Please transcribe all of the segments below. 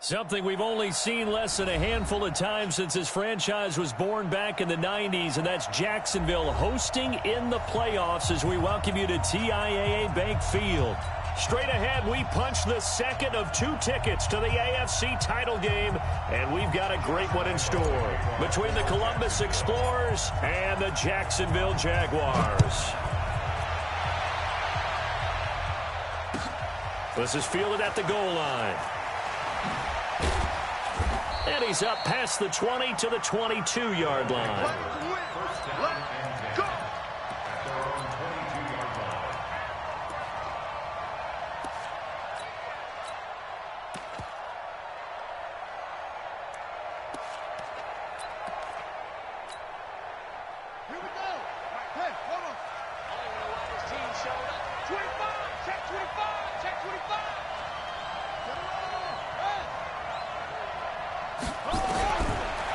Something we've only seen less than a handful of times since this franchise was born back in the 90s, and that's Jacksonville hosting in the playoffs as we welcome you to TIAA Bank Field. Straight ahead, we punch the second of 2 tickets to the AFC title game, and we've got a great one in store between the Columbus Explorers and the Jacksonville Jaguars. This is fielded at the goal line. And he's up past the 20 to the 22-yard line.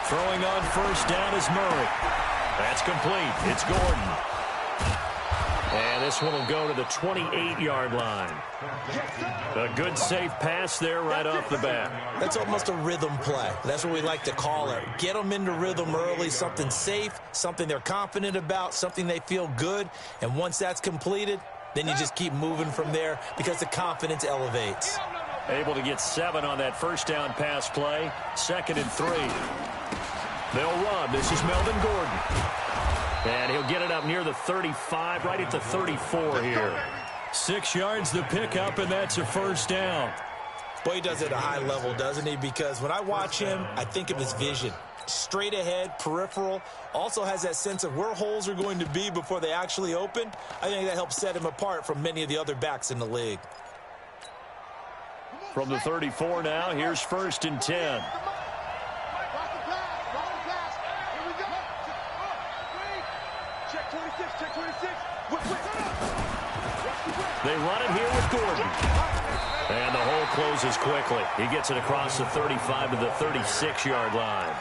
Throwing on first down is Murray. That's complete. It's Gordon. And this one will go to the 28-yard line. A good safe pass there right off the bat. That's almost a rhythm play. That's what we like to call it. Get them into rhythm early, something safe, something they're confident about, something they feel good. And once that's completed, then you just keep moving from there because the confidence elevates. Able to get 7 on that first down pass play. 2nd and 3. They'll run. This is Melvin Gordon. And he'll get it up near the 35, right at the 34 here. 6 yards the pickup, and that's a first down. Boy, he does it at a high level, doesn't he? Because when I watch him, I think of his vision. Straight ahead, peripheral. Also has that sense of where holes are going to be before they actually open. I think that helps set him apart from many of the other backs in the league. From the 34 now, here's 1st and 10. They run it here with Gordon. And the hole closes quickly. He gets it across the 35 to the 36-yard line.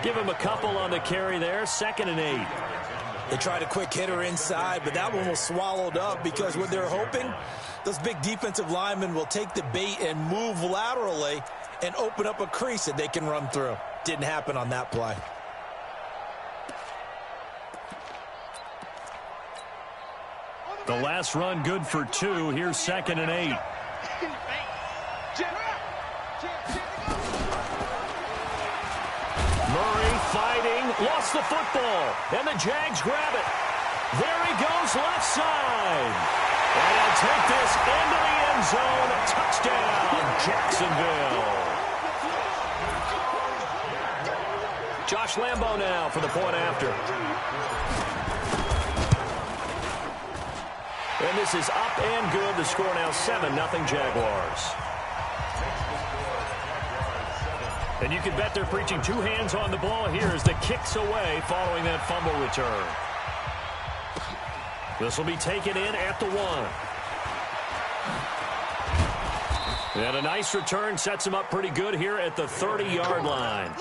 Give him a couple on the carry there. 2nd and 8. They tried a quick hitter inside, but that one was swallowed up because what they're hoping, those big defensive linemen will take the bait and move laterally and open up a crease that they can run through. Didn't happen on that play. The last run good for 2. Here's 2nd and 8. Murray fighting, lost the football, and the Jags grab it. There he goes, left side. And he'll take this into the end zone. Touchdown, Jacksonville. Josh Lambo now for the point after. And this is up and good. The score now 7-0 Jaguars. And you can bet they're preaching 2 hands on the ball here as the kick's away following that fumble return. This will be taken in at the 1. And a nice return sets him up pretty good here at the 30-yard line.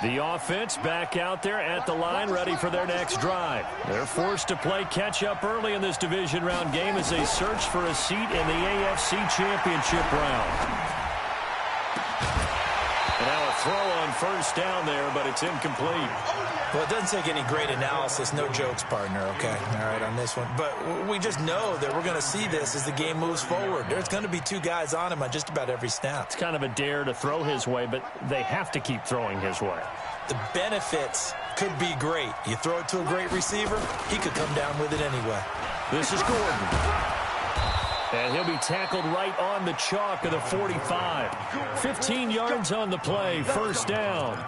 The offense back out there at the line, ready for their next drive. They're forced to play catch-up early in this division round game as they search for a seat in the AFC Championship round. And now a throw on first down there, but it's incomplete. Well, it doesn't take any great analysis. No jokes, partner, okay? All right, on this one. But we just know that we're going to see this as the game moves forward. There's going to be 2 guys on him on just about every snap. It's kind of a dare to throw his way, but they have to keep throwing his way. The benefits could be great. You throw it to a great receiver, he could come down with it anyway. This is Gordon. And he'll be tackled right on the chalk of the 45. 15 yards on the play, first down.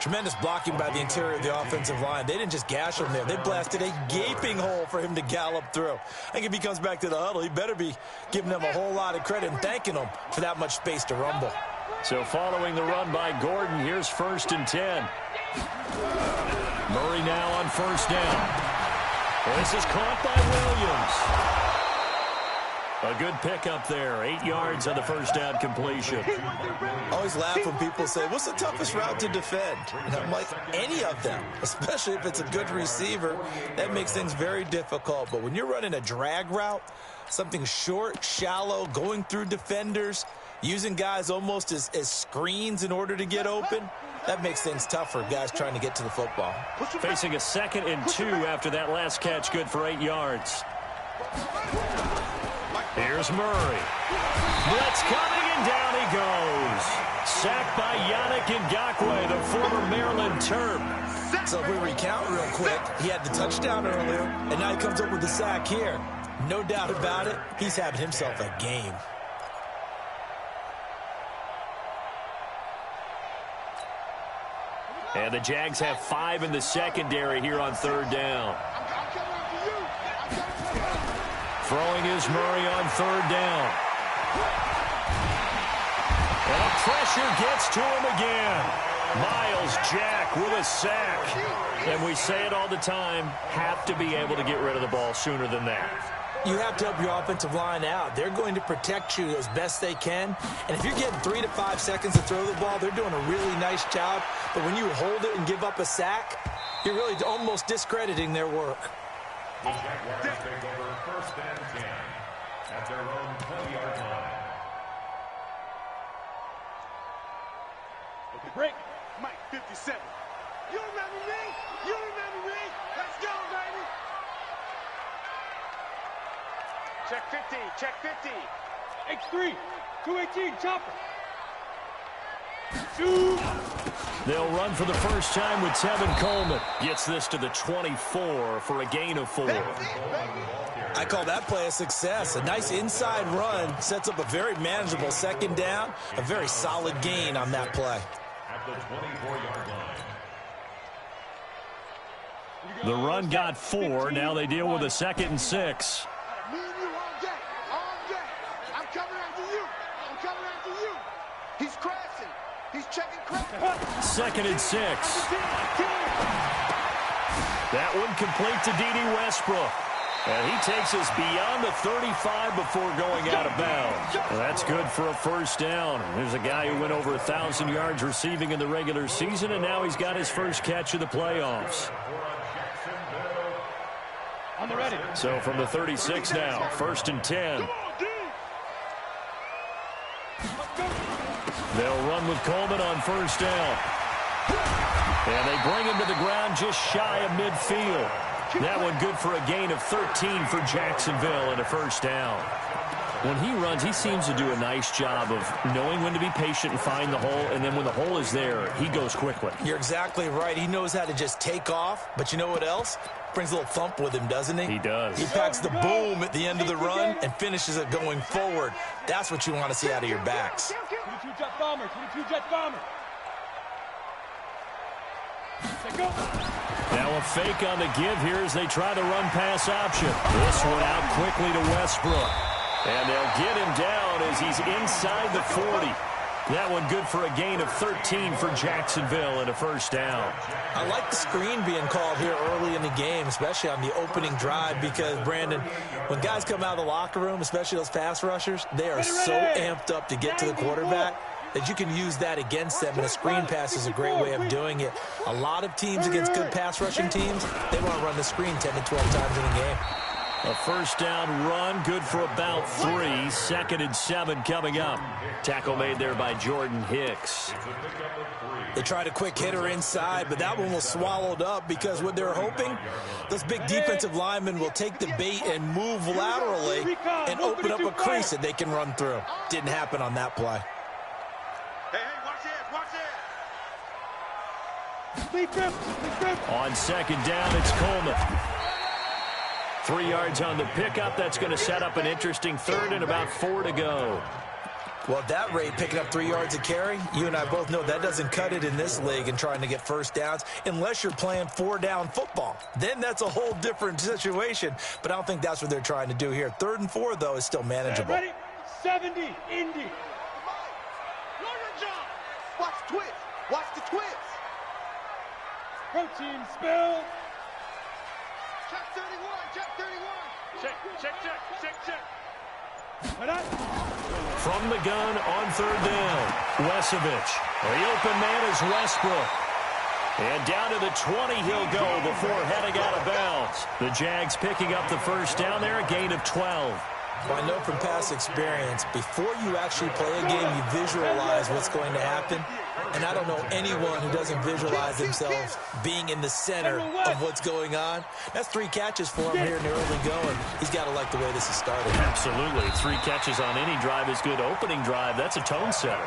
Tremendous blocking by the interior of the offensive line. They didn't just gash him there. They blasted a gaping hole for him to gallop through. I think if he comes back to the huddle, he better be giving them a whole lot of credit and thanking them for that much space to rumble. So following the run by Gordon, here's 1st and 10. Murray now on first down. This is caught by Williams. A good pickup there. 8 yards on the first down completion. I always laugh when people say, what's the toughest route to defend? And I'm like, any of them, especially if it's a good receiver. That makes things very difficult. But when you're running a drag route, something short, shallow, going through defenders, using guys almost as screens in order to get open, that makes things tough for guys trying to get to the football. Facing a 2nd and 2 after that last catch, good for 8 yards. Here's Murray. Blitz coming, and down he goes. Sacked by Yannick Ngakoue, the former Maryland Terp. So if we recount real quick, he had the touchdown earlier, and now he comes up with the sack here. No doubt about it, he's having himself a game. And the Jags have 5 in the secondary here on 3rd down. Throwing is Murray on 3rd down. And pressure gets to him again. Miles Jack with a sack. And we say it all the time, have to be able to get rid of the ball sooner than that. You have to help your offensive line out. They're going to protect you as best they can. And if you're getting 3 to 5 seconds to throw the ball, they're doing a really nice job. But when you hold it and give up a sack, you're really almost discrediting their work. The Jaguars take over 1st and 10 at their own 20-yard line. Okay, break. Mike, 57. You remember me? You remember me? Let's go, baby. Check 50. Check 50. X3. 218. Chopper. Shoot. They'll run for the first time with Tevin Coleman. Gets this to the 24 for a gain of 4. I call that play a success. A nice inside run sets up a very manageable 2nd down. A very solid gain on that play. At the 24-yard line. The run got 4. Now they deal with a 2nd and 6. Me and you all day. All day. I'm coming after you. I'm coming after you. He's crashing. He's checking crash. 2nd and 6. That one complete to D.D. Westbrook. And he takes us beyond the 35 before going out of bounds. Well, that's good for a 1st down. There's a guy who went over 1,000 yards receiving in the regular season, and now he's got his first catch of the playoffs. On the ready. So from the 36 now, 1st and 10. They'll run with Coleman on 1st down. And they bring him to the ground just shy of midfield. That one good for a gain of 13 for Jacksonville and a 1st down. When he runs, he seems to do a nice job of knowing when to be patient and find the hole, and then when the hole is there, he goes quickly. You're exactly right. He knows how to just take off, but you know what else? Brings a little thump with him, doesn't he? He does. He packs the boom at the end of the run and finishes it going forward. That's what you want to see out of your backs. 22 jet bomber. 22 jet bomber. Now a fake on the give here as they try the run-pass option. This one out quickly to Westbrook. And they'll get him down as he's inside the 40. That one good for a gain of 13 for Jacksonville and a 1st down. I like the screen being called here early in the game, especially on the opening drive, because, Brandon, when guys come out of the locker room, especially those pass rushers, they are so amped up to get to the quarterback that you can use that against them, and a screen pass is a great way of doing it. A lot of teams against good pass rushing teams, they want to run the screen 10 to 12 times in a game. A 1st down run, good for about 3. 2nd and 7 coming up. Tackle made there by Jordan Hicks. They tried a quick hitter inside, but that one was swallowed up because what they're hoping, those big defensive linemen will take the bait and move laterally and open up a crease that they can run through. Didn't happen on that play. Hey, watch this, watch this. On 2nd down, it's Coleman. 3 yards on the pickup. That's going to set up an interesting 3rd and about 4 to go. Well, at that rate, picking up 3 yards a carry, you and I both know that doesn't cut it in this league and trying to get 1st downs unless you're playing 4-down football. Then that's a whole different situation, but I don't think that's what they're trying to do here. 3rd and 4, though, is still manageable. Ready? 70, Indy. Watch the twist. Watch the twist. Protein spill. Check 31. Check 31. Check. From the gun on third down, Wesovich. The open man is Westbrook. And down to the 20 he'll go before heading out of bounds. The Jags picking up the first down there, a gain of 12. Well, I know from past experience, before you actually play a game, you visualize what's going to happen. And I don't know anyone who doesn't visualize themselves being in the center of what's going on. That's 3 catches for him here in the early going. He's got to like the way this is started. Absolutely. 3 catches on any drive is good. Opening drive, that's a tone setter.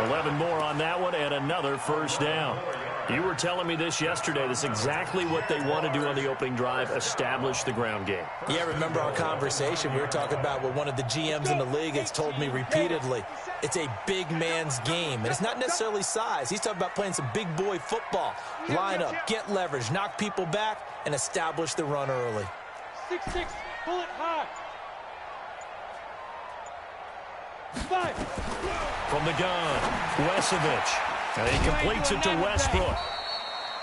11 more on that one and another first down. You were telling me this yesterday. This is exactly what they want to do on the opening drive, establish the ground game. Yeah, remember our conversation. We were talking about what one of the GMs in the league has told me repeatedly. It's a big man's game, and it's not necessarily size. He's talking about playing some big boy football. Line up, get leverage, knock people back, and establish the run early. 6-6, pull it high. 5. From the gun, Wesovich. And he completes it to Westbrook.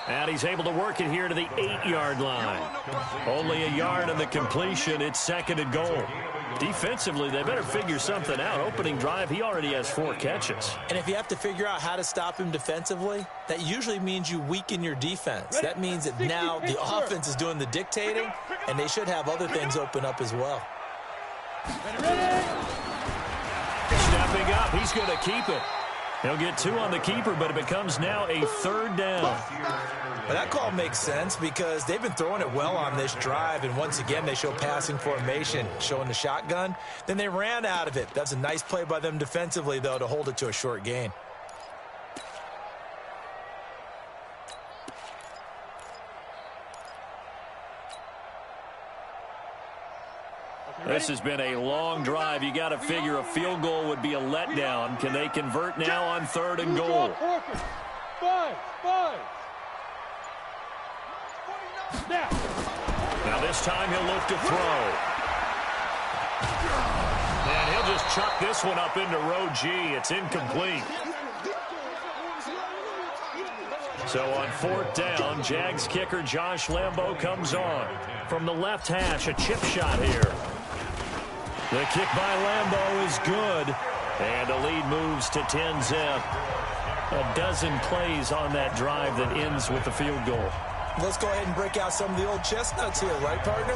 And he's able to work it here to the 8-yard line. Only a yard on the completion. It's second and goal. Defensively, they better figure something out. Opening drive, he already has 4 catches. And if you have to figure out how to stop him defensively, that usually means you weaken your defense. That means that now the offense is doing the dictating, and they should have other things open up as well. Stepping up, he's going to keep it. He'll get 2 on the keeper, but it becomes now a third down. But that call makes sense because they've been throwing it well on this drive, and once again they show passing formation, showing the shotgun. Then they ran out of it. That's a nice play by them defensively, though, to hold it to a short gain. This has been a long drive. You got to figure a field goal would be a letdown. Can they convert now on third and goal? 5. Now this time he'll look to throw. And he'll just chuck this one up into row G. It's incomplete. So on fourth down, Jags kicker Josh Lambo comes on. From the left hash, a chip shot here. The kick by Lambo is good. And the lead moves to 10-zip. A dozen plays on that drive that ends with the field goal. Let's go ahead and break out some of the old chestnuts here, right, partner?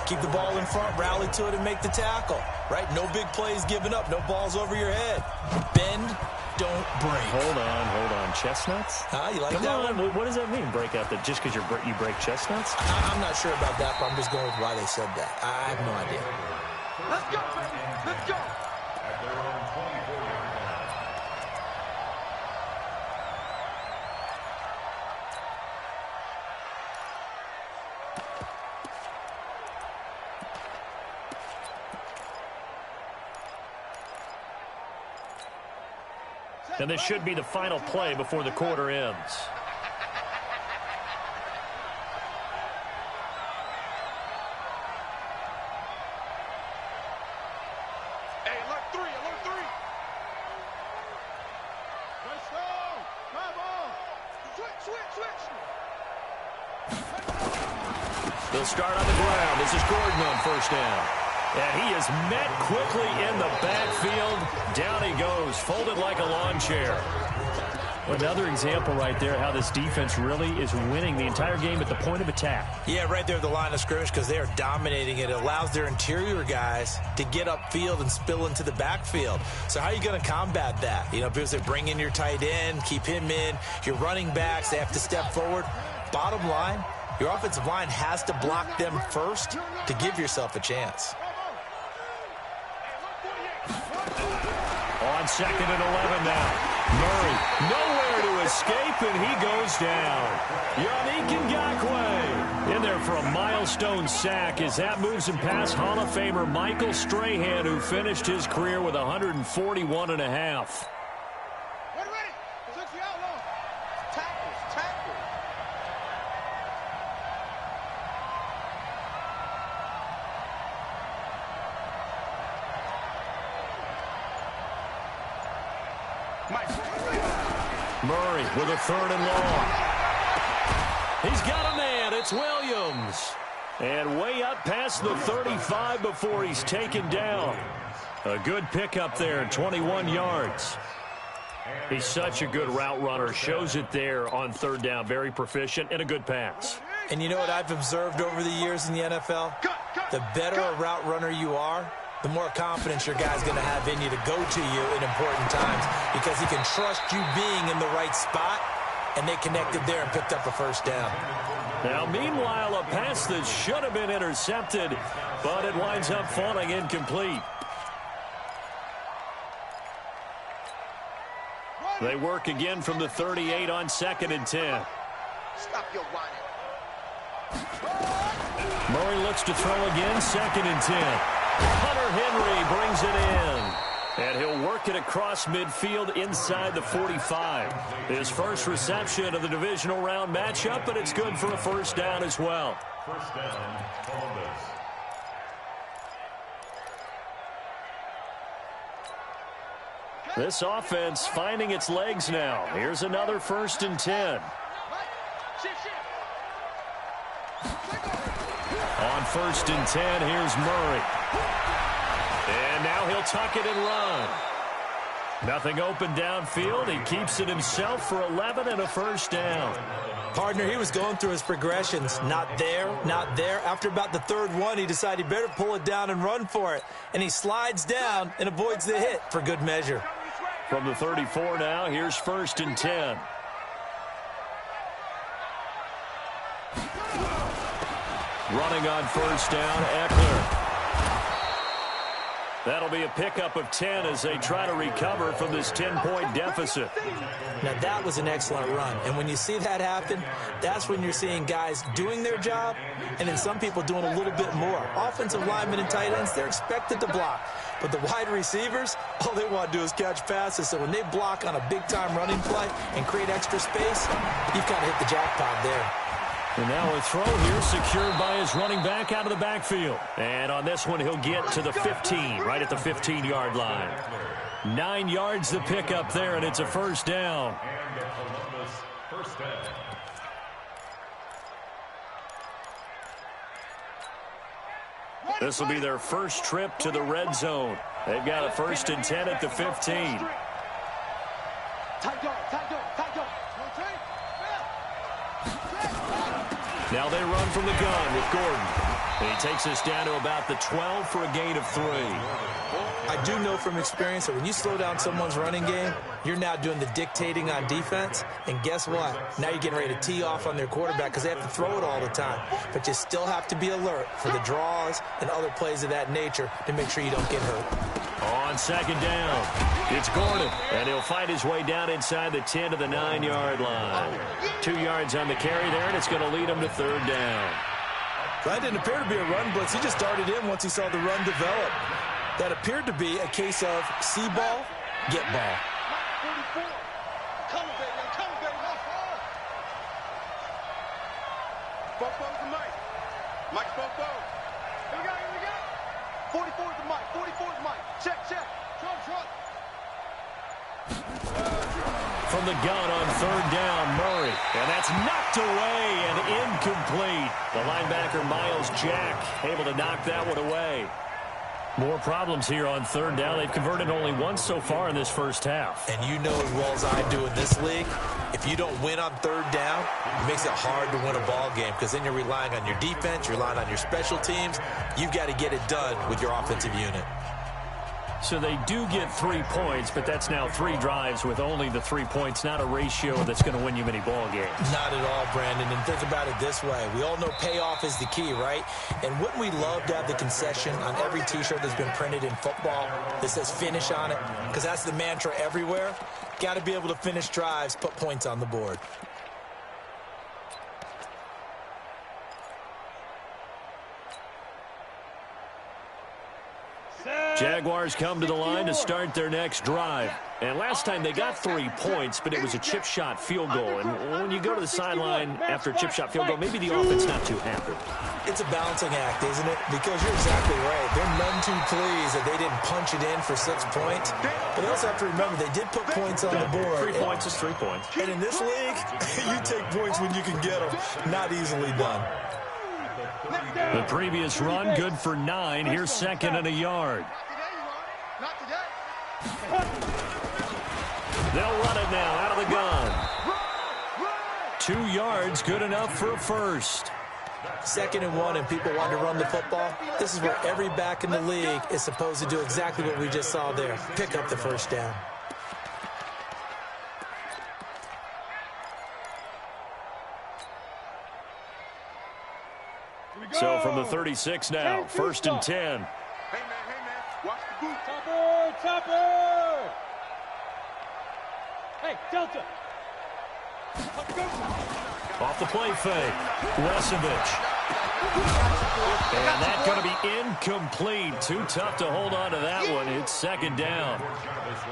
Keep the ball in front, rally to it, and make the tackle, right? No big plays given up, no balls over your head. Bend, don't break. Hold on. Chestnuts? You like Come that on. one? What does that mean, break out? That just because you break chestnuts? I'm not sure about that, but I'm just going with why they said that. I have no idea. Let's go, baby. Let's go. At their own 24-yard line. And this should be the final play before the quarter ends. Hey, alert 3, alert 3. Let's go. Come on. Switch. They'll start on the ground. This is Gordon on first down. And he is met quickly in the backfield. Down he goes, folded like a lawn chair. Another example right there how this defense really is winning the entire game at the point of attack. Yeah, right there at the line of scrimmage because they are dominating it. It allows their interior guys to get upfield and spill into the backfield. So how are you going to combat that? You know, because they bring in your tight end, keep him in. Your running backs, they have to step forward. Bottom line, your offensive line has to block them first to give yourself a chance. On second and 11 now. Murray, nowhere to escape, and he goes down. Yannick Ngakoue in there for a milestone sack as that moves him past Hall of Famer Michael Strahan, who finished his career with 141 and a half. Ready. Switch the outlaw. Tackles. Murray with a third and long. He's got a man. It's Williams. And way up past the 35 before he's taken down. A good pickup there, 21 yards. He's such a good route runner. Shows it there on third down. Very proficient and a good pass. And you know what I've observed over the years in the NFL? The better a route runner you are, the more confidence your guy's going to have in you to go to you in important times because he can trust you being in the right spot, and they connected there and picked up a first down. Now, meanwhile, a pass that should have been intercepted, but it winds up falling incomplete. They work again from the 38 on 2nd and 10. Stop your whining. Murray looks to throw again, 2nd and 10. Hunter Henry brings it in. And he'll work it across midfield inside the 45. His first reception of the divisional round matchup, but it's good for a first down as well. First down, Columbus. This offense finding its legs now. Here's another 1st and 10. On 1st and 10, here's Murray. And now he'll tuck it and run. Nothing open downfield. He keeps it himself for 11 and a first down. Partner, he was going through his progressions. Not there, not there. After about the 3rd one, he decided he better pull it down and run for it. And he slides down and avoids the hit for good measure. From the 34 now, here's 1st and 10. Running on first down, Eckler. That'll be a pickup of 10 as they try to recover from this 10-point deficit. Now, that was an excellent run. And when you see that happen, that's when you're seeing guys doing their job and then some people doing a little bit more. Offensive linemen and tight ends, they're expected to block. But the wide receivers, all they want to do is catch passes. So when they block on a big-time running play and create extra space, you've kind of hit the jackpot there. And now a throw here secured by his running back out of the backfield. And on this one, he'll get to the 15, right at the 15-yard line. 9 yards the pickup there, and it's a first down. And the Columbus first down. This will be their first trip to the red zone. They've got a 1st and 10 at the 15. Now they run from the gun with Gordon. And he takes us down to about the 12 for a gain of 3. I do know from experience that when you slow down someone's running game, you're now doing the dictating on defense. And guess what? Now you're getting ready to tee off on their quarterback because they have to throw it all the time. But you still have to be alert for the draws and other plays of that nature to make sure you don't get hurt. On 2nd down, it's Gordon, and he'll find his way down inside the 10 to the 9-yard line. 2 yards on the carry there, and it's going to lead him to 3rd down. That didn't appear to be a run blitz. He just darted in once he saw the run develop. That appeared to be a case of see ball, get ball. Mike Fofo. Here we go. 44 is the Mike. 44 is Mike. Check. Trump. From the gun on 3rd down, Murray. And that's knocked away and incomplete. The linebacker, Miles Jack, able to knock that one away. More problems here on 3rd down. They've converted only once so far in this first half. And you know as well as I do in this league, if you don't win on 3rd down, it makes it hard to win a ball game because then you're relying on your defense, you're relying on your special teams. You've got to get it done with your offensive unit. So they do get 3 points, but that's now 3 drives with only the 3 points, not a ratio that's going to win you many ball games. Not at all, Brandon. And think about it this way. We all know payoff is the key, right? And wouldn't we love to have the concession on every T-shirt that's been printed in football that says finish on it? Because that's the mantra everywhere. Got to be able to finish drives, put points on the board. Jaguars come to the line to start their next drive. And last time they got 3 points, but it was a chip shot field goal. And when you go to the sideline after a chip shot field goal, maybe the offense not too happy. It's a balancing act, isn't it? Because you're exactly right. They're none too pleased that they didn't punch it in for 6 points. But they also have to remember they did put points on the board. 3 points is 3 points. And in this league, you take points when you can get them. Not easily done. The previous run, good for 9. Here's 2nd and a yard. Not today. They'll run it now out of the gun. 2 yards, good enough for a first. 2nd and 1, and people want to run the football. This is where every back in the league is supposed to do exactly what we just saw there. Pick up the first down. So from the 36 now, 1st and 10. Hey, man, watch the boot. Topper! Hey, Delta! Off the play fake, Wesovich. And that's going to be incomplete. Too tough to hold on to that one. It's 2nd down.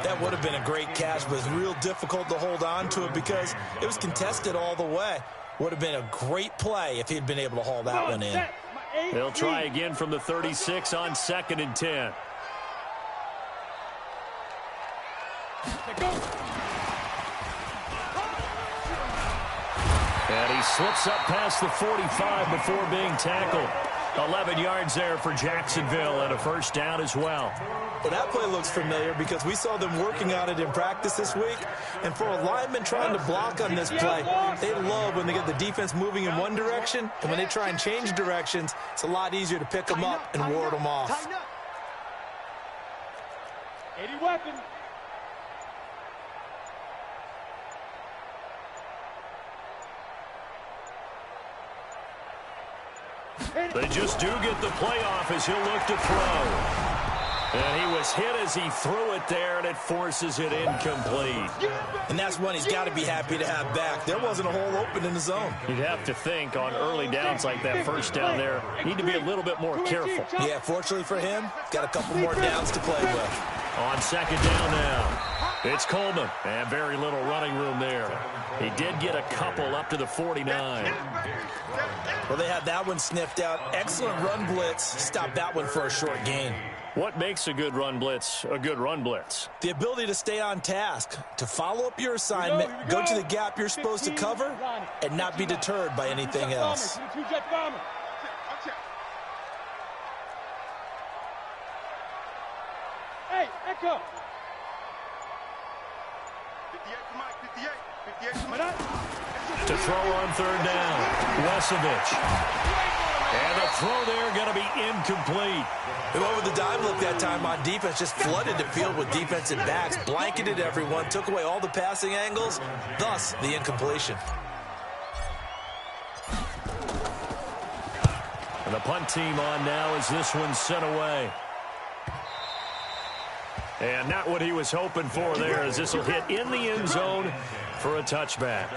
That would have been a great catch, but it's real difficult to hold on to it because it was contested all the way. Would have been a great play if he'd been able to haul that one in. They'll try again from the 36 on 2nd and 10. And he slips up past the 45 before being tackled. 11 yards there for Jacksonville and a first down as well. Well, that play looks familiar because we saw them working on it in practice this week. And for a lineman trying to block on this play, they love when they get the defense moving in one direction. And when they try and change directions, it's a lot easier to pick them up and ward them off. 80 weapon. They just do get the playoff as he'll look to throw. And he was hit as he threw it there, and it forces it incomplete. And that's one he's got to be happy to have back. There wasn't a hole open in the zone. You'd have to think on early downs like that first down there, need to be a little bit more careful. Yeah, fortunately for him, got a couple more downs to play with. On 2nd down now, it's Coleman, and very little running room there. He did get a couple up to the 49. Well, they had that one sniffed out. Excellent run blitz. Stopped that one for a short gain. What makes a good run blitz a good run blitz? The ability to stay on task, to follow up your assignment, go to the gap you're supposed to cover, and not be deterred by anything else. Hey, Echo! 58. To throw on 3rd down, Wesovich. And the throw there going to be incomplete. They went with the dime look that time on defense, just flooded the field with defensive backs, blanketed everyone, took away all the passing angles, thus the incompletion. And the punt team on now as this one's sent away. And not what he was hoping for there, as this will hit in the end zone for a touchback.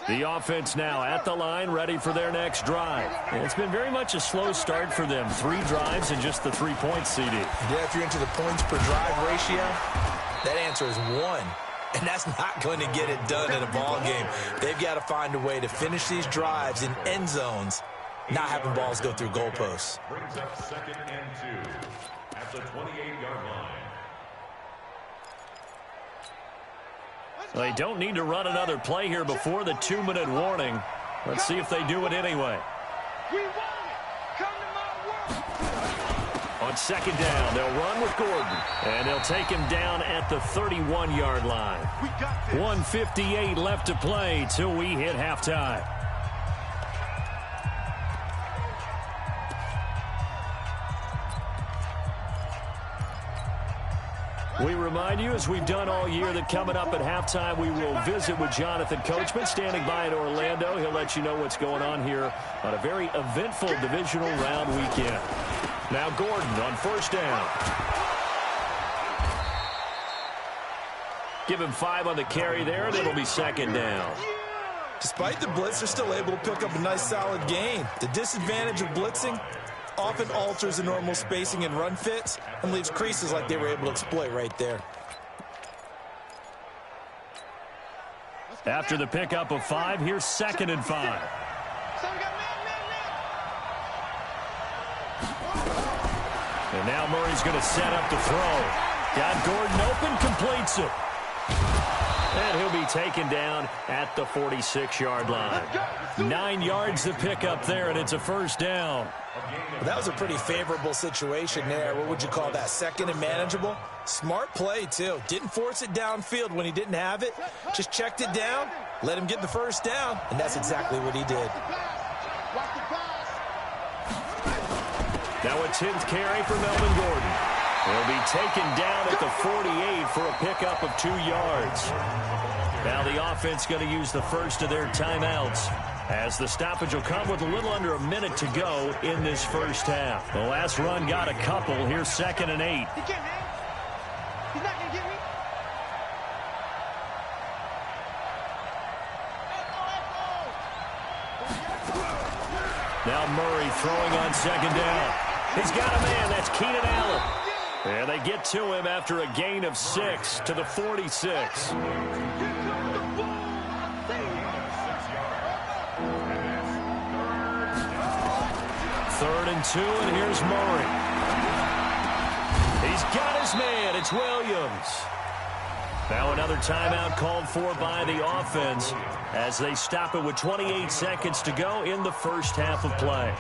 The offense now at the line, ready for their next drive. And it's been very much a slow start for them. 3 drives and just the 3 points, CD. Yeah, if you're into the points per drive ratio, that answer is 1. And that's not going to get it done in a ball game. They've got to find a way to finish these drives in end zones, not having balls go through goalposts. Brings up 2nd and 2 at the 28-yard line. They don't need to run another play here before the 2-minute warning. Let's see if they do it anyway. We want it. Come to my world. On 2nd down, they'll run with Gordon. And they'll take him down at the 31-yard line. We got this. 1:58 left to play till we hit halftime. We remind you, as we've done all year, that coming up at halftime, we will visit with Jonathan Coachman, standing by in Orlando. He'll let you know what's going on here on a very eventful divisional round weekend. Now Gordon on 1st down. Give him 5 on the carry there, and it'll be 2nd down. Despite the blitz, they're still able to pick up a nice solid gain. The disadvantage of blitzing often alters the normal spacing and run fits and leaves creases like they were able to exploit right there. After the pickup of 5, here's 2nd and 5. And now Murray's going to set up to throw. Got Gordon open, completes it. And he'll be taken down at the 46-yard line. 9 yards to pick up there, and it's a first down. Well, that was a pretty favorable situation there. What would you call that? Second and manageable? Smart play, too. Didn't force it downfield when he didn't have it. Just checked it down, let him get the first down, and that's exactly what he did. Now a 10th carry for Melvin Gordon. He'll be taken down at the 48 for a pickup of 2 yards. Now the offense going to use the first of their timeouts, as the stoppage will come with a little under a minute to go in this first half. The last run got a couple. Here's 2nd and 8. He can't hang. He's not going to get me. Now Murray throwing on 2nd down. He's got a man. That's Keenan Allen. And they get to him after a gain of 6 to the 46. 3rd and 2, and here's Murray. He's got his man. It's Williams. Now another timeout called for by the offense as they stop it with 28 seconds to go in the first half of play.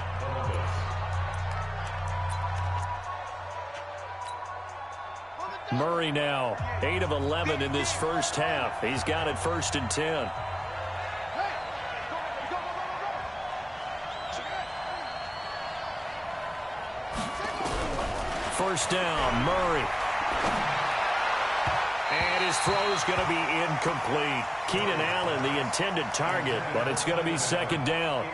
Murray now 8 of 11 in this first half. He's got it 1st and 10. First down, Murray. And his throw's going to be incomplete. Keenan Allen, the intended target, but it's going to be 2nd down.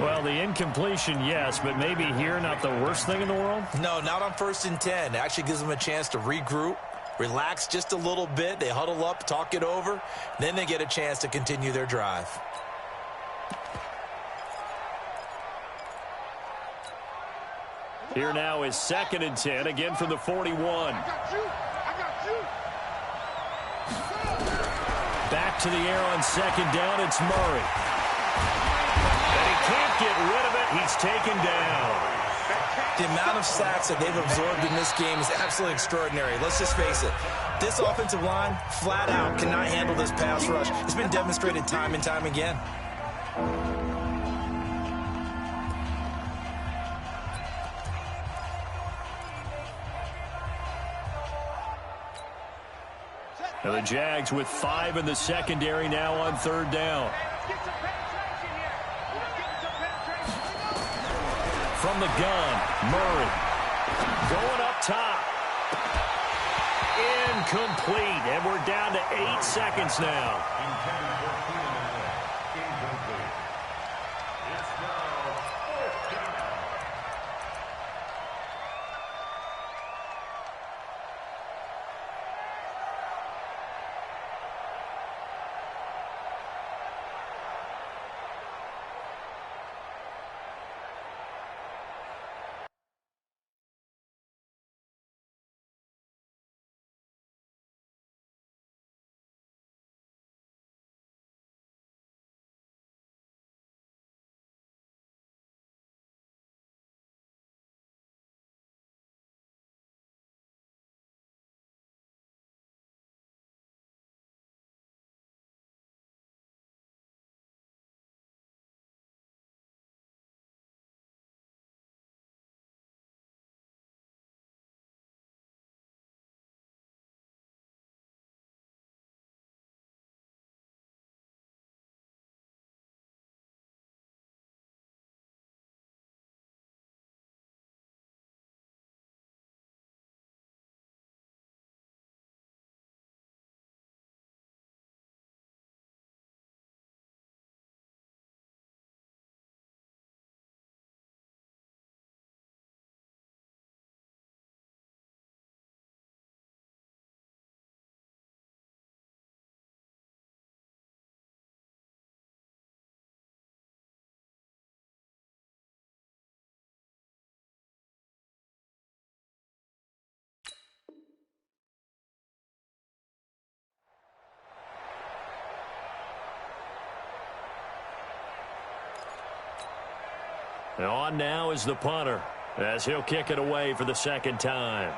Well, the incompletion, yes, but maybe here not the worst thing in the world? No, not on 1st and 10. It actually gives them a chance to regroup, relax just a little bit. They huddle up, talk it over. Then they get a chance to continue their drive. Here now is 2nd and 10, again from the 41. Back to the air on 2nd down, it's Murray. And he can't get rid of it. He's taken down. The amount of sacks that they've absorbed in this game is absolutely extraordinary. Let's just face it. This offensive line, flat out, cannot handle this pass rush. It's been demonstrated time and time again. Now the Jags with 5 in the secondary now on 3rd down. From the gun, Murray going up top. Incomplete, and we're down to 8 seconds now. On now is the punter. as he'll kick it away for the second time.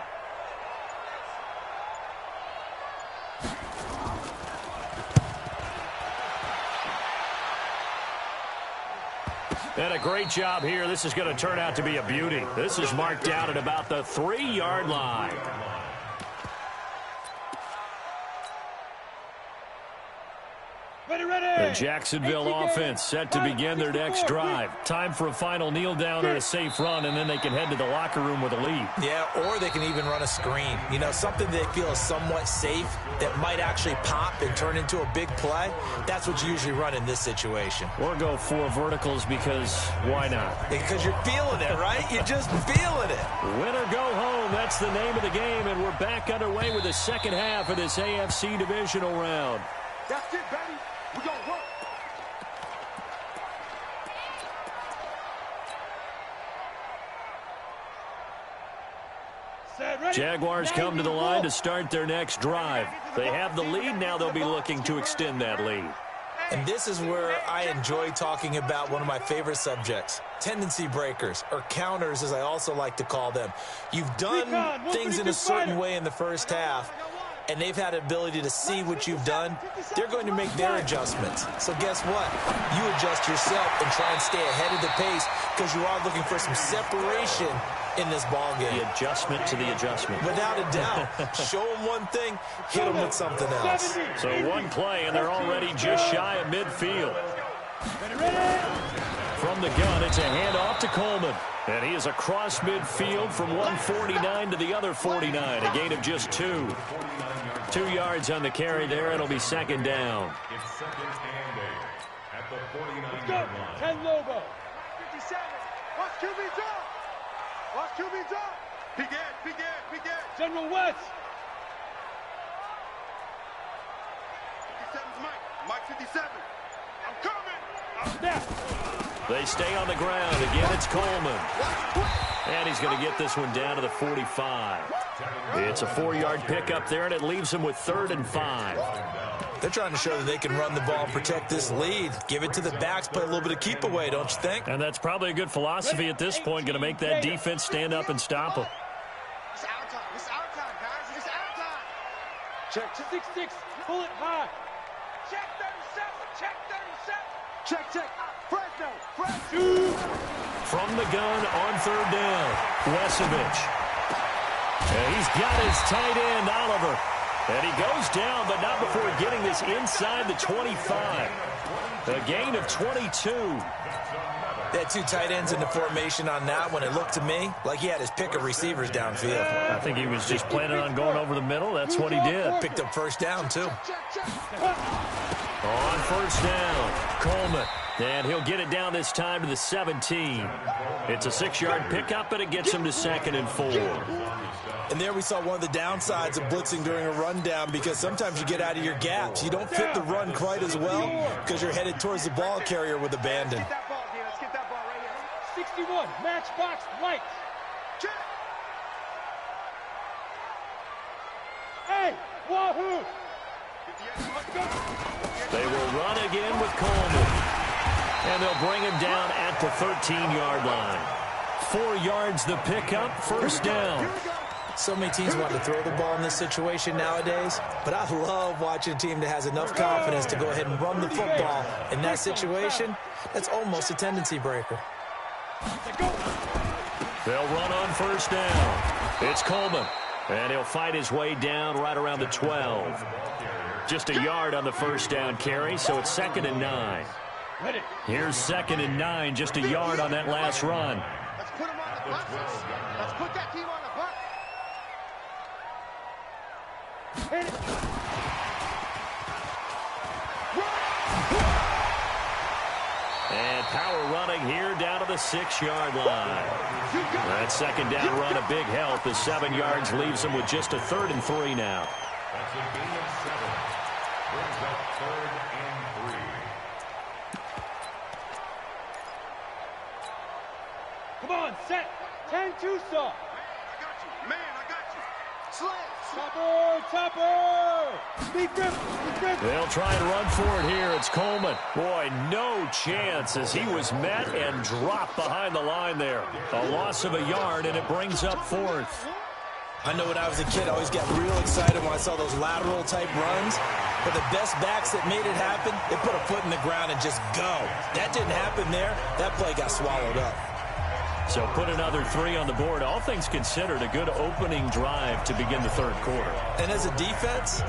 And a great job here. This is going to turn out to be a beauty. This is marked down at about the 3-yard line. The Jacksonville offense set to begin their next drive. Time for a final kneel down or a safe run, and then they can head to the locker room with a lead. Yeah, or they can even run a screen. You know, something they feel is somewhat safe that might actually pop and turn into a big play. That's what you usually run in this situation. Or go 4 verticals because why not? Because you're feeling it, right? You're just feeling it. Win or go home, that's the name of the game, and we're back underway with the second half of this AFC Divisional round. That's it, baby. We're going to work. Jaguars come to the line to start their next drive. They have the lead. Now they'll be looking to extend that lead. And this is where I enjoy talking about one of my favorite subjects, tendency breakers, or counters as I also like to call them. You've done things in a certain way in the first half, and they've had an ability to see what you've done. They're going to make their adjustments. So guess what? You adjust yourself and try and stay ahead of the pace because you are looking for some separation in this ball game. The adjustment to the adjustment. Without a doubt. Show them one thing, hit them with something else. So one play, and they're already just shy of midfield. From the gun, it's a handoff to Coleman. And he is across midfield from 149 to the other 49. A gain of just 2. 2 yards on the carry there. It'll be second down. It's second and 8 at the 49-yard Go. line. 10 Lobo. 57. Watch QB drop. Watch QB drop. Peek in, peek in, peek in. General West. 57's Mike. Mike 57. I'm coming. Snap. They stay on the ground. Again, it's Coleman. And he's going to get this one down to the 45. It's a 4-yard pickup there, and it leaves him with 3rd and 5. They're trying to show that they can run the ball and protect this lead. Give it to the backs, play a little bit of keep away, don't you think? And that's probably a good philosophy at this point, going to make that defense stand up and stop them. It's our time. It's our time, guys. It's our time. Check 6-6. Pull it high. Check 37. Check 37. Check, check. Fresno. From the gun on 3rd down, Wesovich. And he's got his tight end, Oliver. And he goes down, but not before getting this inside the 25. A gain of 22. They had 2 tight ends in the formation on that one. It looked to me like he had his pick of receivers downfield. I think he was just planning on going over the middle. That's what he did. Picked up first down, too. On 1st down, Coleman. And he'll get it down this time to the 17. It's a 6-yard pickup, and it gets him to 2nd and 4. And there we saw one of the downsides of blitzing during a rundown because sometimes you get out of your gaps. You don't fit the run quite as well because you're headed towards the ball carrier with abandon. Get that ball, Let's get that ball right here. 61. Matchbox light. Check. Hey, wahoo. 58. Let's go. They will run again with Coleman. And they'll bring him down at the 13-yard line. 4 yards the pickup, 1st down. So many teams want to throw the ball in this situation nowadays, but I love watching a team that has enough confidence to go ahead and run the football. In that situation, that's almost a tendency breaker. They'll run on 1st down. It's Coleman, and he'll fight his way down right around the 12. Just a yard on the 1st down carry, so it's 2nd and 9. Here's 2nd and 9, just a yard on that last run. Let's put him on the butt. Let's put that team on the butt. And power running here down to the 6-yard line. That 2nd down run a big help. The 7 yards leaves them with just a 3rd and 3 now. That's a gain of 7. Brings up 3rd and 3. Come on, set. 10 Tucson. Man, I got you. Chopper! Speed grip! They'll try and run for it here. It's Coleman. Boy, no chance as he was met and dropped behind the line there. A loss of a yard, and it brings up fourth. I know when I was a kid, I always got real excited when I saw those lateral-type runs. But the best backs that made it happen, they put a foot in the ground and just go. That didn't happen there. That play got swallowed up. So put another 3 on the board. All things considered, a good opening drive to begin the third quarter. And as a defense,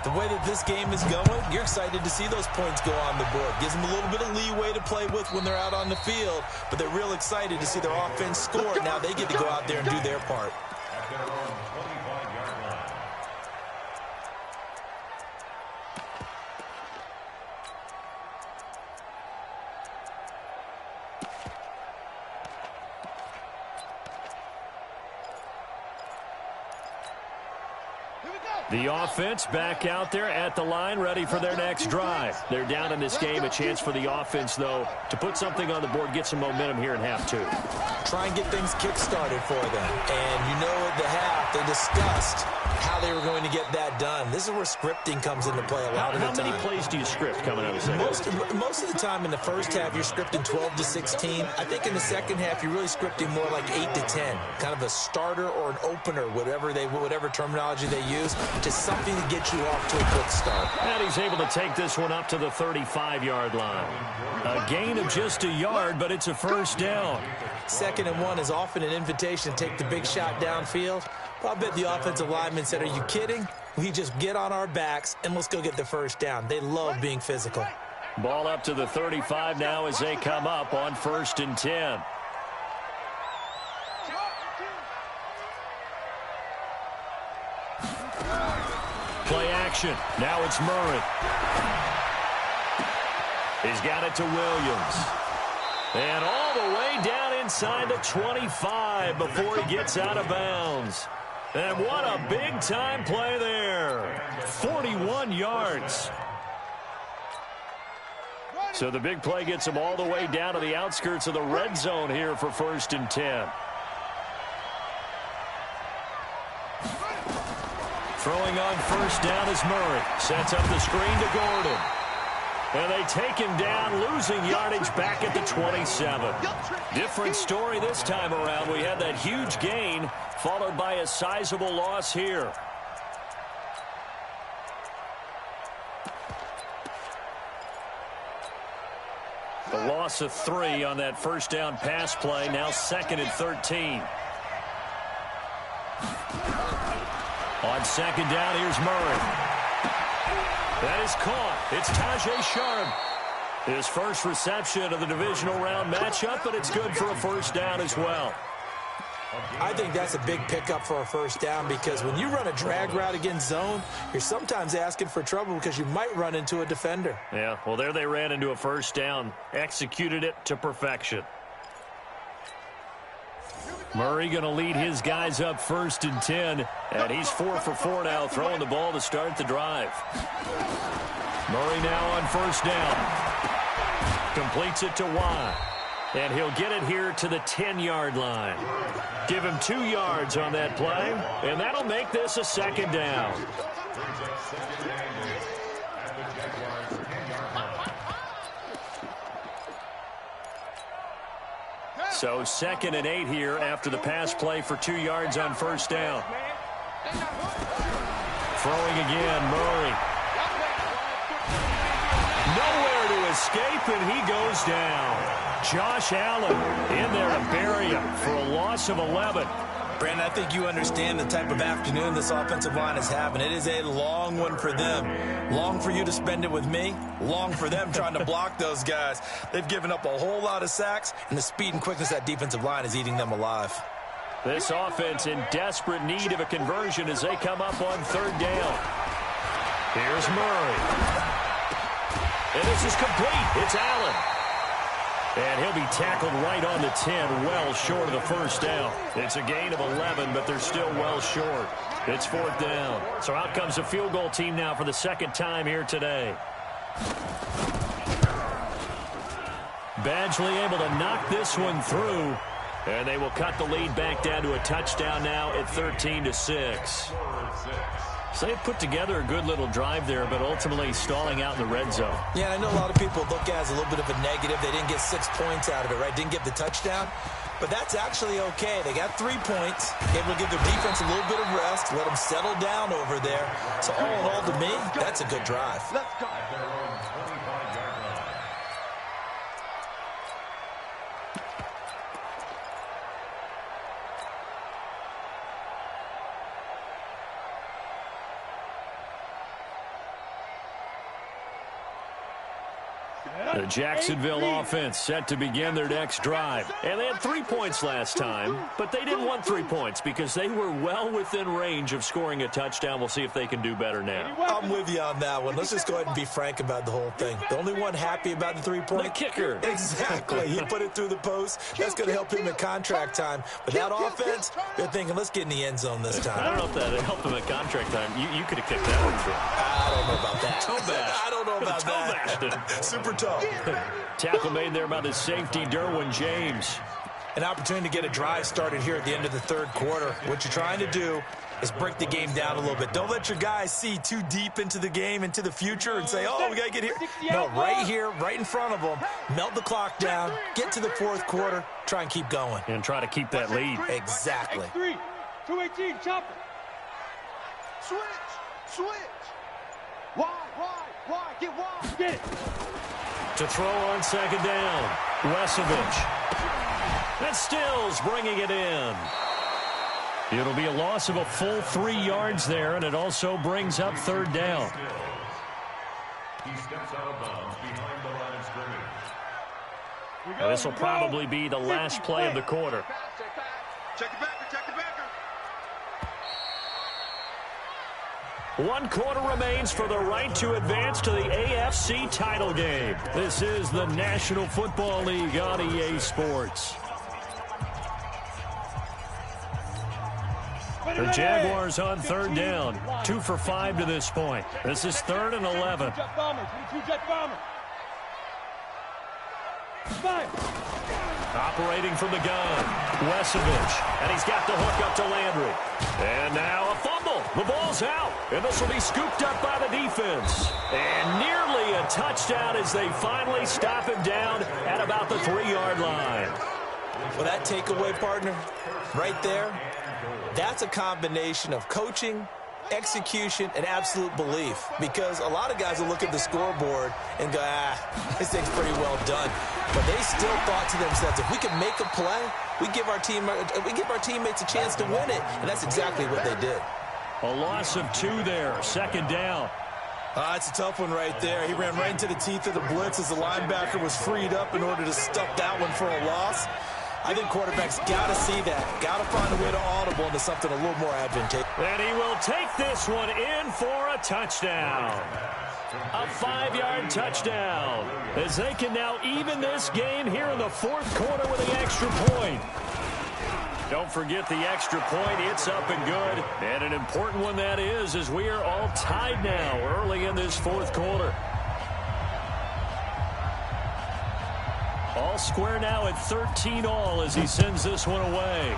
the way that this game is going, you're excited to see those points go on the board. Gives them a little bit of leeway to play with when they're out on the field, but they're real excited to see their offense score. Now they get to go out there and do their part. At their own 25-yard line. The offense back out there at the line, ready for their next drive. They're down in this game. A chance for the offense, though, to put something on the board, get some momentum here in half 2. Try and get things kick-started for them. And you know at the half, they discussed how they were going to get that done. This is where scripting comes into play a lot of the time. How many plays do you script coming out of the second? Most of the time in the first half, you're scripting 12 to 16. I think in the second half, you're really scripting more like 8 to 10. Kind of a starter or an opener, whatever terminology they use. Just something to get you off to a quick start. And he's able to take this one up to the 35-yard line. A gain of just a yard, but it's a first down. 2nd and 1 is often an invitation to take the big shot downfield. But I bet the offensive lineman said, are you kidding? We just get on our backs and let's go get the first down. They love being physical. Ball up to the 35 now as they come up on 1st and 10. Play action. Now it's Murray. He's got it to Williams. And all the way down inside the 25 before he gets out of bounds. And what a big-time play there. 41 yards. So the big play gets him all the way down to the outskirts of the red zone here for 1st and 10. Throwing on first down is Murray. Sets up the screen to Gordon. And they take him down, losing yardage back at the 27. Different story this time around. We had that huge gain, followed by a sizable loss here. A loss of 3 on that first down pass play. Now 2nd and 13. On 2nd down, here's Murray. That is caught. It's Tajay Sharp. His first reception of the divisional round matchup, but it's good for a first down as well. I think that's a big pickup for a first down because when you run a drag route against zone, you're sometimes asking for trouble because you might run into a defender. Yeah, well, there they ran into a first down. Executed it to perfection. Murray going to lead his guys up 1st and 10, and he's 4 for 4 now, throwing the ball to start the drive. Murray now on first down. Completes it to Watt, and he'll get it here to the 10-yard line. Give him 2 yards on that play, and that'll make this a 2nd down. So 2nd and 8 here after the pass play for 2 yards on first down. Throwing again, Murray. Nowhere to escape, and he goes down. Josh Allen in there to bury him for a loss of 11. Brandon, I think you understand the type of afternoon this offensive line is having. It is a long one for them. Long for you to spend it with me. Long for them trying to block those guys. They've given up a whole lot of sacks, and the speed and quickness of that defensive line is eating them alive. This offense in desperate need of a conversion as they come up on 3rd down. Here's Murray. And this is complete. It's Allen. And he'll be tackled right on the 10, well short of the first down. It's a gain of 11, but they're still well short. It's 4th down. So out comes the field goal team now for the 2nd time here today. Badgley able to knock this one through. And they will cut the lead back down to a touchdown now at 13-6. So they put together a good little drive there, but ultimately stalling out in the red zone. Yeah, I know a lot of people look at it as a little bit of a negative. They didn't get 6 points out of it, right? Didn't get the touchdown. But that's actually okay. They got 3 points. Able to give their defense a little bit of rest, let them settle down over there. So all in all, to me, that's a good drive. Let's go. The Jacksonville offense set to begin their next drive. And they had 3 points last time, but they didn't want 3 points because they were well within range of scoring a touchdown. We'll see if they can do better now. I'm with you on that one. Let's just go ahead and be frank about the whole thing. The only one happy about the 3-point? The kicker. Exactly. He put it through the post. That's going to help him in contract time. But that offense, they're thinking, let's get in the end zone this time. I don't know if that helped him at contract time. You could have kicked that one through. I don't know about that. Toe bash. I don't know about that. Super toe. Tackle made there by the safety, Derwin James. An opportunity to get a drive started here at the end of the third quarter. What you're trying to do is break the game down a little bit. Don't let your guys see too deep into the game, into the future, and say, oh, we got to get here. No, right here, right in front of them. Melt the clock down, get to the fourth quarter, try and keep going. And try to keep that lead. Exactly. X3, 218, chopper. Switch. Wide, get wide. Get it. To throw on second down, Wesovich. And Stills bringing it in. It'll be a loss of a full 3 yards there, and it also brings up third down. He steps out of bounds behind the line of scrimmage. This will probably be the last play of the quarter. Check the backer. 1 quarter remains for the right to advance to the AFC title game. This is the National Football League on EA Sports. The Jaguars on third down. 2 for 5 to this point. This is 3rd and 11. Jet bombers. We 2 jet bombers. Fire. Operating from the gun, Wesovich, and he's got the hook up to Landry. And now a fumble. The ball's out, and this will be scooped up by the defense. And nearly a touchdown as they finally stop him down at about the 3-yard line. Well, that takeaway, partner, right there, that's a combination of coaching, execution, and absolute belief. Because a lot of guys will look at the scoreboard and go, this thing's pretty well done. But they still thought to themselves, if we can make a play, we give our teammates a chance to win it. And that's exactly what they did. A loss of 2 there, second down. It's a tough one right there. He ran right into the teeth of the blitz as the linebacker was freed up in order to stuff that one for a loss. I think quarterbacks got to see that. Got to find a way to audible into something a little more advantageous. And he will take this one in for a touchdown. A 5-yard touchdown as they can now even this game here in the fourth quarter with the extra point. Don't forget the extra point. It's up and good. And an important one that is, as we are all tied now early in this fourth quarter. All square now at 13-all as he sends this one away.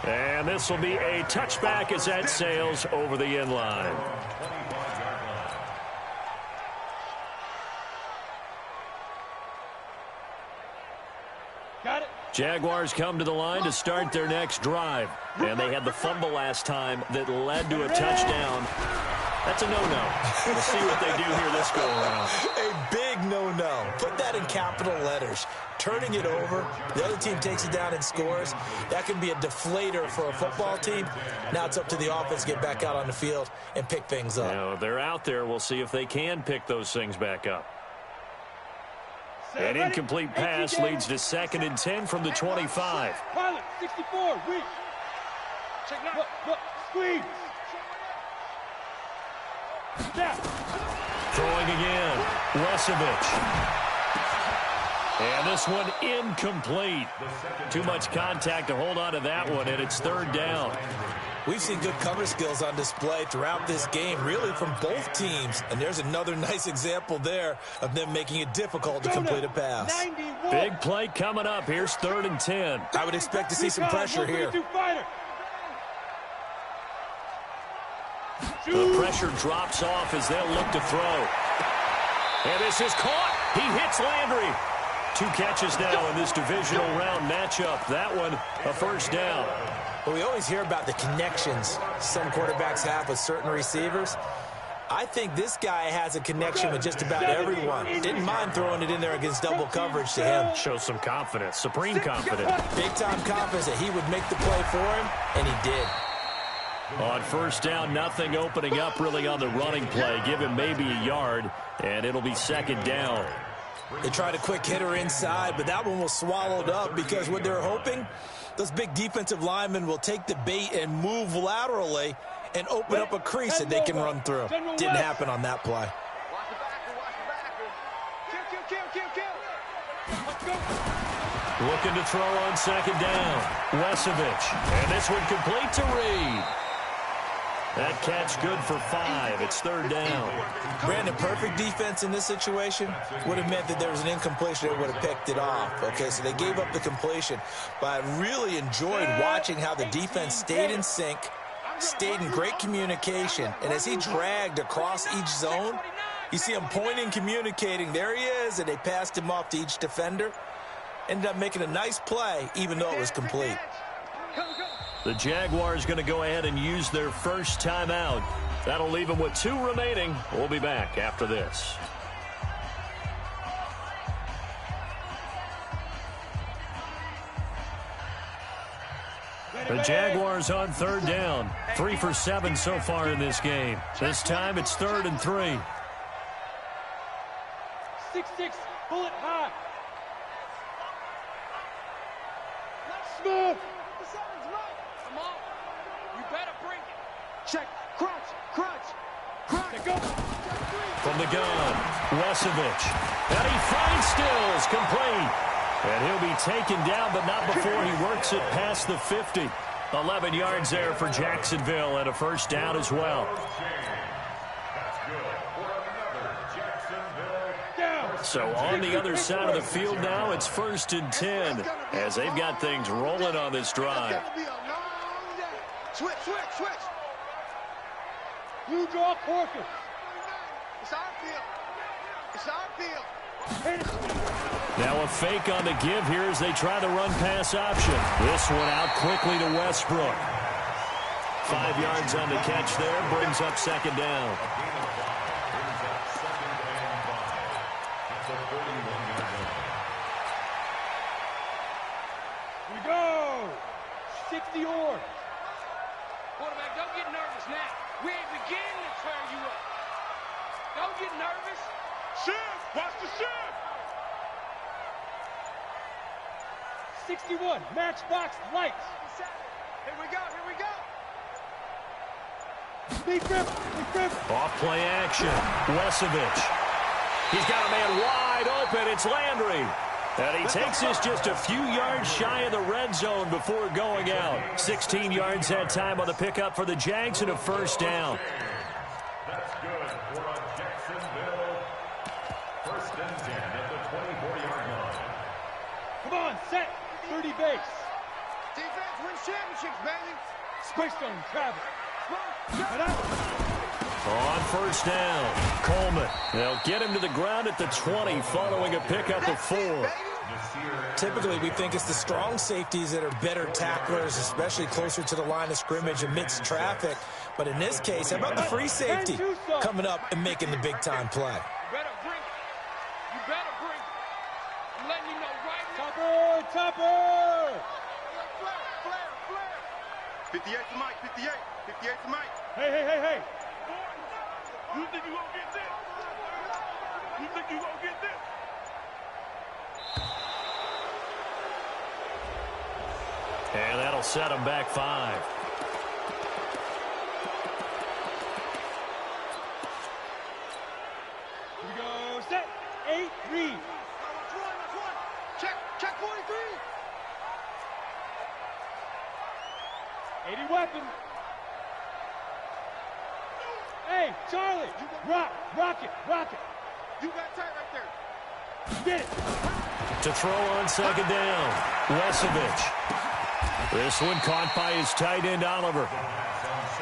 And this will be a touchback as that sails over the end line. Got it. Jaguars come to the line to start their next drive. And they had the fumble last time that led to a touchdown. That's a no-no. We'll see what they do here this go-around. A big no-no. Put that in capital letters. Turning it over, the other team takes it down and scores. That can be a deflator for a football team. Now it's up to the offense to get back out on the field and pick things up. Now, if they're out there, we'll see if they can pick those things back up. An incomplete pass leads to 2nd and 10 from the 25. Pilot, 64, weak. Check now. Look, squeeze. Snap. Throwing again, Wesovich. And this one incomplete. Too much contact to hold on to that one, and it's 3rd down. We've seen good cover skills on display throughout this game, really from both teams. And there's another nice example there of them making it difficult to complete a pass. 91. Big play coming up. Here's 3rd and 10. I would expect to see some pressure here. The pressure drops off as they'll look to throw. And this is caught. He hits Landry. 2 catches now in this divisional round matchup. That one, a first down. Well, we always hear about the connections some quarterbacks have with certain receivers. I think this guy has a connection with just about everyone. Didn't mind throwing it in there against double coverage to him. Shows some confidence, supreme confidence. Big-time confidence that he would make the play for him, and he did. On first down, nothing opening up really on the running play. Give him maybe a yard, and it'll be 2nd down. They tried a quick hitter inside, but that one was swallowed up because what they're hoping, those big defensive linemen will take the bait and move laterally and open up a crease that they can run through. Didn't happen on that play. Watch the backer. Kill. Let's go. Looking to throw on 2nd down. Wesovich. And this one complete to Reed. That catch good for 5. It's 3rd down. Brandon, perfect defense in this situation would have meant that there was an incompletion that would have picked it off. Okay, so they gave up the completion. But I really enjoyed watching how the defense stayed in sync, stayed in great communication. And as he dragged across each zone, you see him pointing, communicating. There he is, and they passed him off to each defender. Ended up making a nice play, even though it was complete. The Jaguars going to go ahead and use their first timeout. That'll leave them with 2 remaining. We'll be back after this. The Jaguars on 3rd down. 3 for 7 so far in this game. This time it's 3rd and 3. 6-6, bullet high. Smooth. Come on. You better bring it. Check. Crunch. Go. From the gun, Wesovich. And he finds Stills, complete. And he'll be taken down, but not before he works it past the 50. 11 yards there for Jacksonville and a first down as well. So on the other side of the field now, it's 1st and 10 as they've got things rolling on this drive. Switch. You draw Porter. It's our field. Now a fake on the give here as they try the run-pass option. This one out quickly to Westbrook. 5 yards on the catch there, brings up 2nd down. We go. 60 or. Quarterback, don't get nervous now. We ain't beginning to tear you up. Don't get nervous. Shift. Watch the shift. 61, matchbox lights. Here we go. Big grip. Off play action. Wesovich. He's got a man wide open. It's Landry. And he takes this just a few yards shy of the red zone before going out. 16 yards that time on the pickup for the Jags and a first down. That's good for a Jacksonville 1st and 10 at the 24-yard line. Come on, set. 30 base. Defense wins championships, baby. Space zone travel. And out. On first down, Coleman. They'll get him to the ground at the 20 following a pickup of 4. Typically, we think it's the strong safeties that are better tacklers, especially closer to the line of scrimmage amidst traffic. But in this case, how about the free safety coming up and making the big-time play? You better bring it. I'm letting you know right now. Topper. Flare. 58 to Mike. 58 to Mike. Hey. You think you gonna get this? And that'll set him back 5. Here we go, set. 8, read. Check 43. 80 weapon. Hey, Charlie, rock it. You got tight right there. Get it. To throw on second down, Wesovich. This one caught by his tight end, Oliver.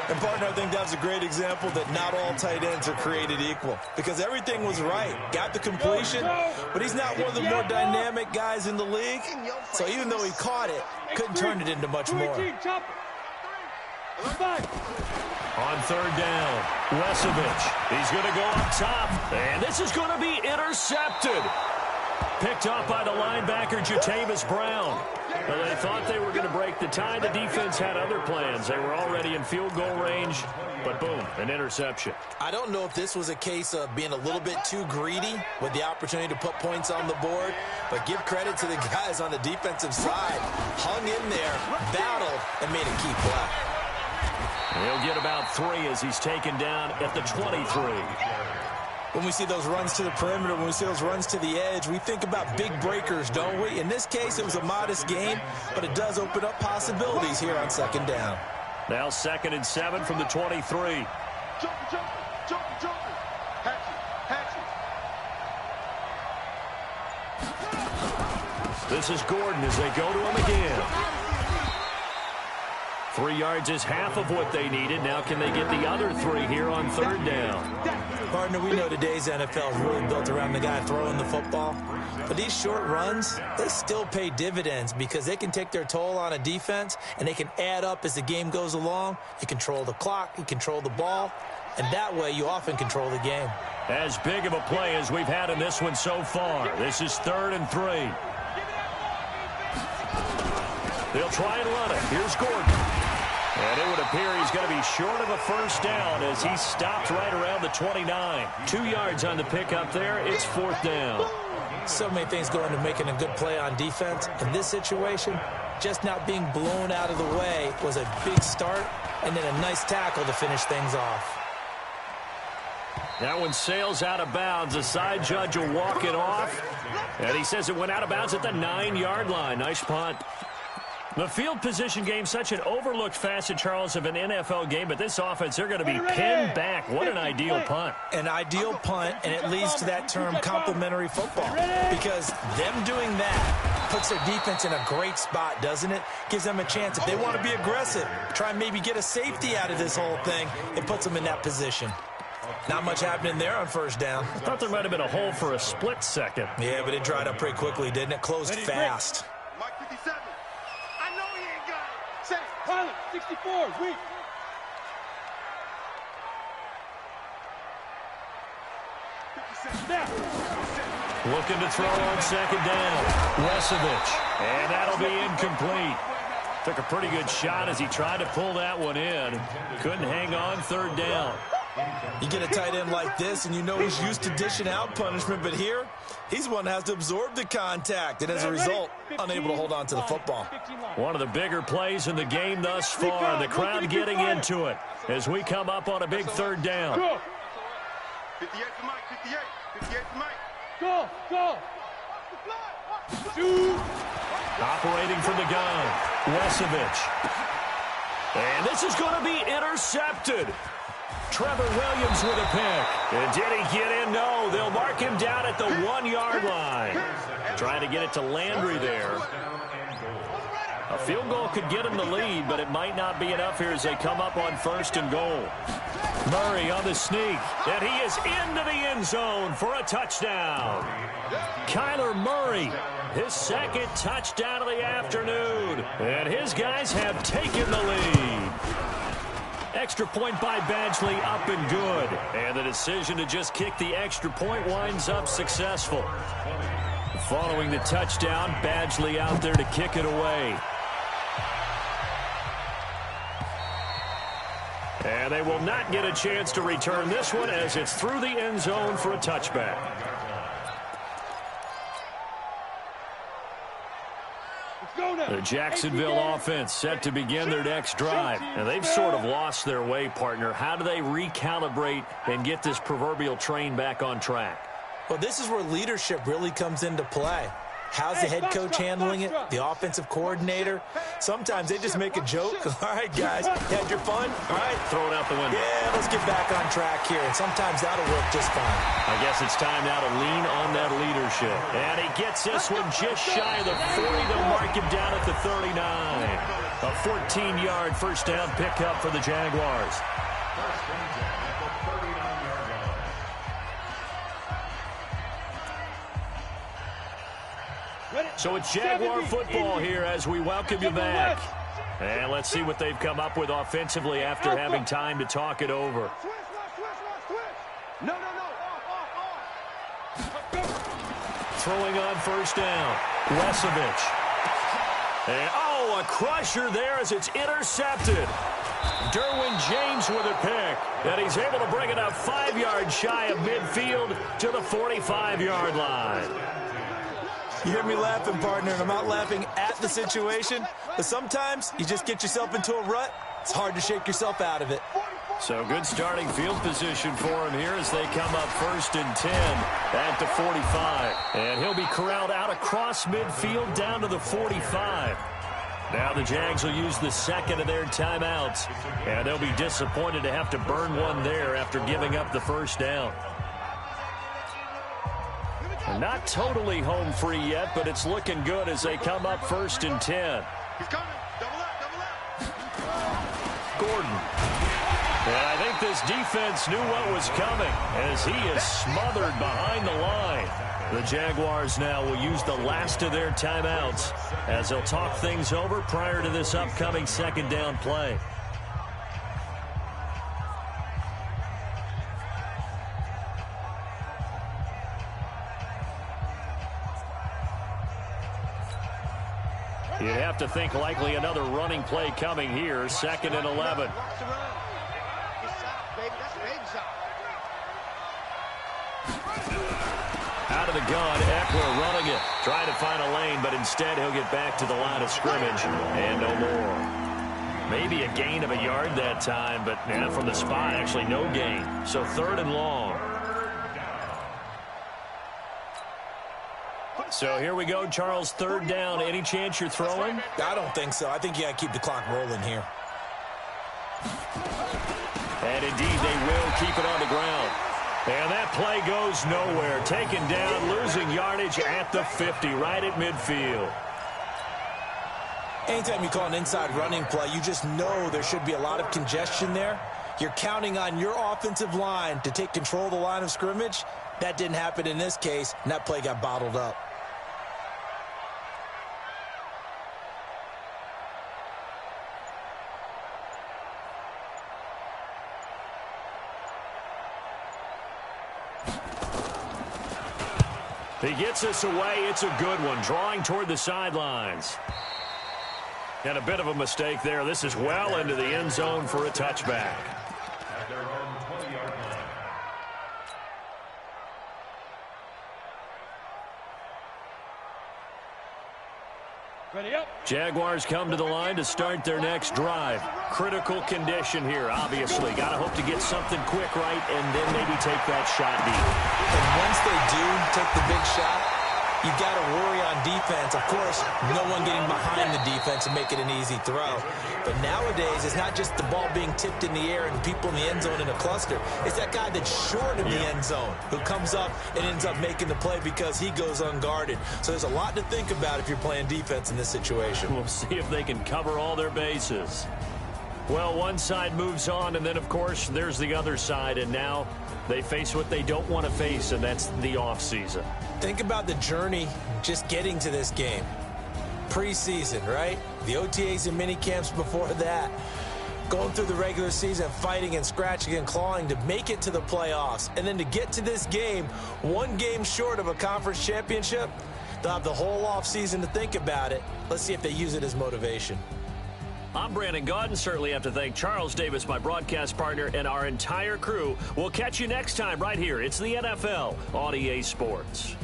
And, partner, I think that's a great example that not all tight ends are created equal because everything was right. Got the completion, but he's not one of the more dynamic guys in the league. So even though he caught it, couldn't turn it into much more. On third down, Wesovich. He's going to go up top, and this is going to be intercepted. Picked up by the linebacker, Jatavis Brown. Well, they thought they were going to break the tie. The defense had other plans. They were already in field goal range, but boom, an interception. I don't know if this was a case of being a little bit too greedy with the opportunity to put points on the board, but give credit to the guys on the defensive side. Hung in there, battled, and made a key play. He'll get about 3 as he's taken down at the 23. When we see those runs to the perimeter, when we see those runs to the edge, we think about big breakers, don't we? In this case, it was a modest game, but it does open up possibilities here on second down. Now 2nd and 7 from the 23. Jumper. Hatchet. This is Gordon as they go to him again. 3 yards is half of what they needed. Now can they get the other 3 here on third down? Partner, we know today's NFL is really built around the guy throwing the football. But these short runs, they still pay dividends because they can take their toll on a defense and they can add up as the game goes along. You control the clock, you control the ball, and that way you often control the game. As big of a play as we've had in this one so far. This is 3rd and 3. They'll try and run it. Here's Gordon. And it would appear he's going to be short of a first down as he stopped right around the 29. 2 yards on the pickup there. It's 4th down. So many things go into making a good play on defense. In this situation, just not being blown out of the way was a big start, and then a nice tackle to finish things off. That one sails out of bounds. The side judge will walk it off. And he says it went out of bounds at the 9-yard line. Nice punt. The field position game, such an overlooked facet, Charles, of an NFL game, but this offense, they're going to be pinned back. What an ideal punt. An ideal punt, and it leads to that term complementary football, because them doing that puts their defense in a great spot, doesn't it? Gives them a chance. If they want to be aggressive, try and maybe get a safety out of this whole thing, it puts them in that position. Not much happening there on first down. I thought there might have been a hole for a split second. Yeah, but it dried up pretty quickly, didn't it? Closed fast. Mike 57. I know he ain't got it. Say it. Pilot, 64, weak. Snap. Looking to throw on second down. Wesovich. And that'll be incomplete. Took a pretty good shot as he tried to pull that one in. Couldn't hang on third down. You get a tight end like this, and you know he's used to dishing out punishment, but here, he's the one that has to absorb the contact, and as a result, unable to hold on to the football. One of the bigger plays in the game thus far. The crowd getting into it as we come up on a big third down. 58 for Mike, 58. 58 for Mike. Go. Shoot. Operating from the gun, Wesovich. And this is going to be intercepted. Trevor Williams with a pick. And did he get in? No. They'll mark him down at the 1-yard line. Trying to get it to Landry there. A field goal could get him the lead, but it might not be enough here as they come up on 1st and goal. Murray on the sneak, and he is into the end zone for a touchdown. Kyler Murray, his 2nd touchdown of the afternoon, and his guys have taken the lead. Extra point by Badgley, up and good. And the decision to just kick the extra point winds up successful. Following the touchdown, Badgley out there to kick it away. And they will not get a chance to return this one as it's through the end zone for a touchback. The Jacksonville offense set to begin their next drive. And they've sort of lost their way, partner. How do they recalibrate and get this proverbial train back on track? Well, this is where leadership really comes into play. How's the head coach handling it? The offensive coordinator? Sometimes they just make a joke. All right, guys, had your fun? All right. Throw it out the window. Yeah, let's get back on track here. And sometimes that'll work just fine. I guess it's time now to lean on that leadership. And he gets this one just shy of the 40. They'll mark him down at the 39. A 14-yard first down pickup for the Jaguars. So it's Jaguar football here as we welcome you back. And let's see what they've come up with offensively after having time to talk it over. Throwing on first down, Lesevich. And, oh, a crusher there as it's intercepted. Derwin James with a pick. And he's able to bring it up 5 yards shy of midfield to the 45-yard line. You hear me laughing, partner, and I'm not laughing at the situation, but sometimes you just get yourself into a rut. It's hard to shake yourself out of it. So good starting field position for him here as they come up 1st and 10 at the 45. And he'll be corralled out across midfield down to the 45. Now the Jags will use the second of their timeouts, and they'll be disappointed to have to burn one there after giving up the first down. Not totally home free yet, but it's looking good as they come up 1st and 10. He's coming. Double up. Gordon. And I think this defense knew what was coming as he is smothered behind the line. The Jaguars now will use the last of their timeouts as they'll talk things over prior to this upcoming second down play. You'd have to think likely another running play coming here, 2nd and 11. Out of the gun, Eckler running it, trying to find a lane, but instead he'll get back to the line of scrimmage and no more. Maybe a gain of a yard that time, but from the spot, actually no gain. So 3rd and long. So here we go, Charles, 3rd down. Any chance you're throwing? I don't think so. I think you got to keep the clock rolling here. And indeed, they will keep it on the ground. And that play goes nowhere. Taken down, losing yardage at the 50, right at midfield. Anytime you call an inside running play, you just know there should be a lot of congestion there. You're counting on your offensive line to take control of the line of scrimmage. That didn't happen in this case, and that play got bottled up. He gets us away. It's a good one, drawing toward the sidelines. And a bit of a mistake there. This is well into the end zone for a touchback. At their own 20-yard line. Ready up. Jaguars come to the line to start their next drive. Critical condition here, obviously. Got to hope to get something quick right and then maybe take that shot deep. And once they do take the big shot, you've got to worry on defense. Of course, no one getting behind the defense and make it an easy throw. But nowadays, it's not just the ball being tipped in the air and people in the end zone in a cluster. It's that guy that's short of the end zone who comes up and ends up making the play because he goes unguarded. So there's a lot to think about if you're playing defense in this situation. We'll see if they can cover all their bases. Well, one side moves on, and then, of course, there's the other side, and now they face what they don't want to face, and that's the offseason. Think about the journey just getting to this game. Preseason, right? The OTAs and mini camps before that. Going through the regular season, fighting and scratching and clawing to make it to the playoffs. And then to get to this game, one game short of a conference championship, they'll have the whole offseason to think about it. Let's see if they use it as motivation. I'm Brandon Gaudin. Certainly have to thank Charles Davis, my broadcast partner, and our entire crew. We'll catch you next time right here. It's the NFL on EA Sports.